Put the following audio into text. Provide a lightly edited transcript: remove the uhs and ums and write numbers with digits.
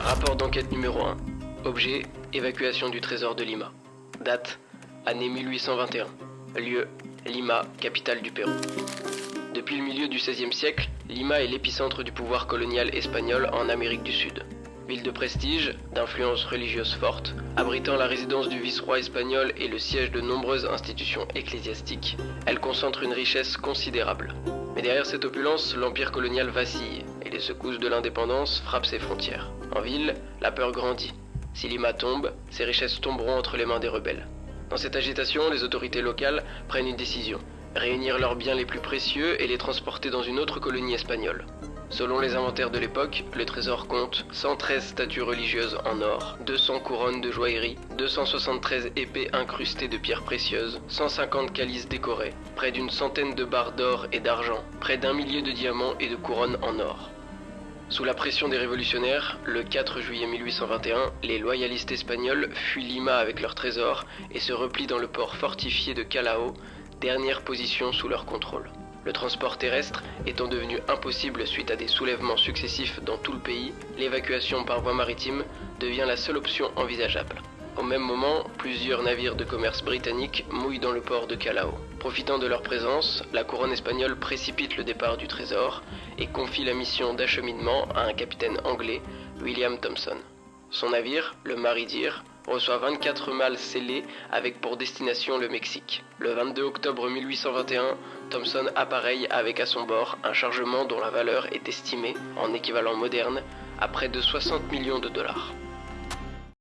Rapport d'enquête numéro 1. Objet, évacuation du trésor de Lima. Date, année 1821. Lieu, Lima, capitale du Pérou. Depuis le milieu du XVIe siècle, Lima est l'épicentre du pouvoir colonial espagnol en Amérique du Sud. Ville de prestige, d'influence religieuse forte, abritant la résidence du vice-roi espagnol et le siège de nombreuses institutions ecclésiastiques, elle concentre une richesse considérable. Mais derrière cette opulence, l'empire colonial vacille et les secousses de l'indépendance frappent ses frontières. En ville, la peur grandit. Si Lima tombe, ses richesses tomberont entre les mains des rebelles. Dans cette agitation, les autorités locales prennent une décision: réunir leurs biens les plus précieux et les transporter dans une autre colonie espagnole. Selon les inventaires de l'époque, le trésor compte 113 statues religieuses en or, 200 couronnes de joaillerie, 273 épées incrustées de pierres précieuses, 150 calices décorés, près d'une centaine de barres d'or et d'argent, près d'1 millier de diamants et de couronnes en or. Sous la pression des révolutionnaires, le 4 juillet 1821, les loyalistes espagnols fuient Lima avec leurs trésors et se replient dans le port fortifié de Callao, dernière position sous leur contrôle. Le transport terrestre étant devenu impossible suite à des soulèvements successifs dans tout le pays, l'évacuation par voie maritime devient la seule option envisageable. Au même moment, plusieurs navires de commerce britanniques mouillent dans le port de Callao. Profitant de leur présence, la couronne espagnole précipite le départ du trésor et confie la mission d'acheminement à un capitaine anglais, William Thompson. Son navire, le Mary Dear, reçoit 24 malles scellées avec pour destination le Mexique. Le 22 octobre 1821, Thompson appareille avec à son bord un chargement dont la valeur est estimée, en équivalent moderne, à près de 60 millions de dollars.